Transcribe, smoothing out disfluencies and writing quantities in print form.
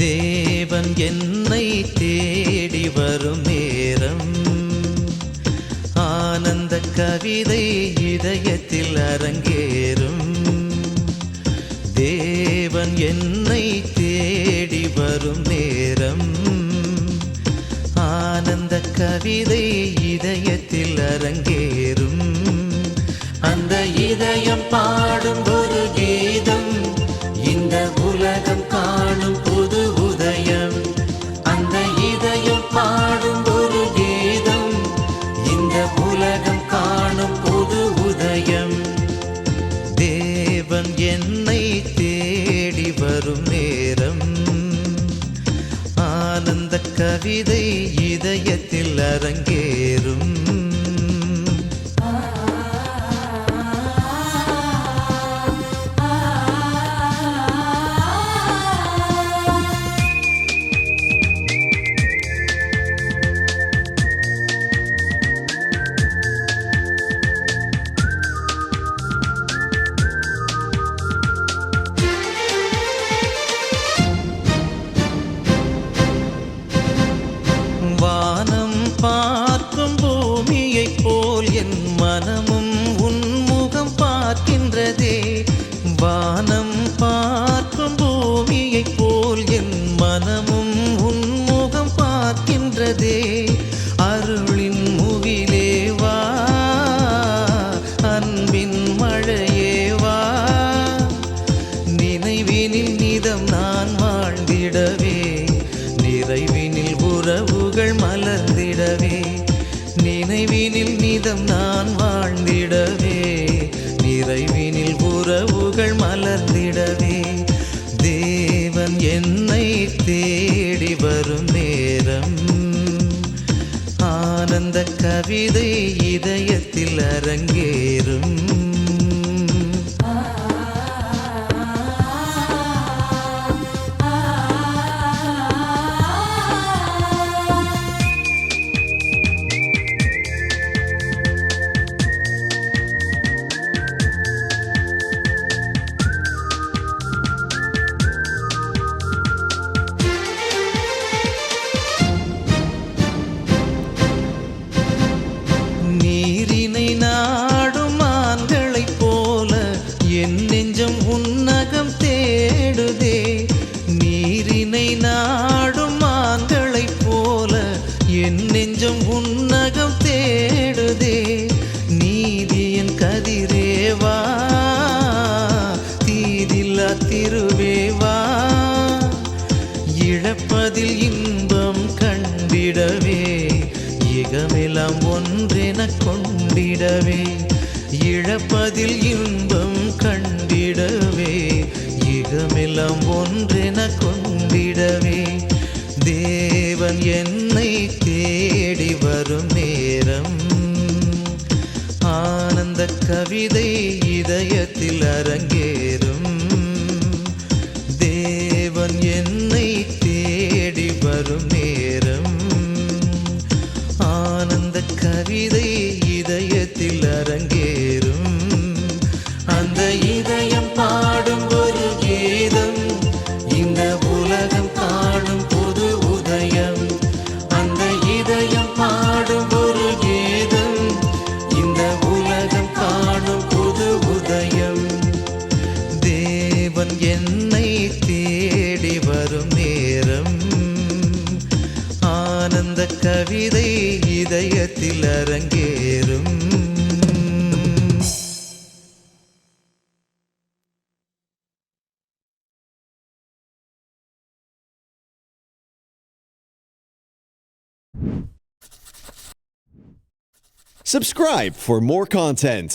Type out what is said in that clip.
தேவன் என்னை தேடி வரும் நேரம், ஆனந்த கவிதை இதயத்தில் அரங்கேறும். தேவன் என்னை தேடி வரும் நேரம், ஆனந்த கவிதை இதயத்தில் அரங்கேறும். அந்த இதயம் பாடும் ஒரு கீதம், இந்த உலகம் காணும் புது உதயம். அந்த இதயம் பாடும் ஒரு கீதம், இந்த உலகம் காணும் புது உதயம். தேவன் என்னை தேடி வரும் நேரம், ஆனந்த கவிதை இதயத்தில் அரங்கேறும். வானம் பார்க்கும் பூமியைப் போல் என் மனமும் உன்முகம் பார்க்கின்றதே. வானம் பார்க்கும் பூமியைப் போல் என் மனமும் உன்முகம் பார்க்கின்றதே. அருளின் முகிலே வா, அன்பின் மழையே வா, நினைவினில் நிதம் நான் வாழ்ந்திடவே, நிறைவினில் உறவுகள் மலர்ந்திடவே. நினைவினில் நிதம் நான் வாழ்ந்திடவே, நிறைவினில் உறவுகள் மலர்ந்திடவே. தேவன் என்னை தேடி வரும் நேரம், ஆனந்த கவிதை இதயத்தில் அரங்கேறும். நீரினை நாடும் மான்களைப் போல என் நெஞ்சம் உன்னகம் தேடுதே. நீரினை நாடும் மான்களைப் போல என் நெஞ்சம் உன்னகம் தேடுதே. நீதியின் கதிரேவா, தீதில்லா திருவேவா, இழப்பதில் இன்பம் கண்டிடவே, இகமெல்லாம் ஒன்றென கொண்டிடவே. இழப்பதில் இன்பம் கண்டிடவே, இகமெல்லாம் ஒன்றென கொண்டிடவே. தேவன் என்னை தேடி வரும் நேரம், ஆனந்த கவிதை இதயத்தில் அரங்கேறும். தேவன் என்னை தேடி வரும் நேரம், ஆனந்த கவிதை இதயத்தில் அரங்கேறும். அந்த இதயம் பாடும் ஒரு கீதம், இந்த உலகம் காணும் புது உதயம். அந்த இதயம் பாடும் ஒரு கீதம், இந்த உலகம் காணும் புது உதயம். தேவன் என்னை தேடி வரும் நேரம், ஆனந்த கவிதை இதயத்தில் அரங்கேறும். Subscribe for more content.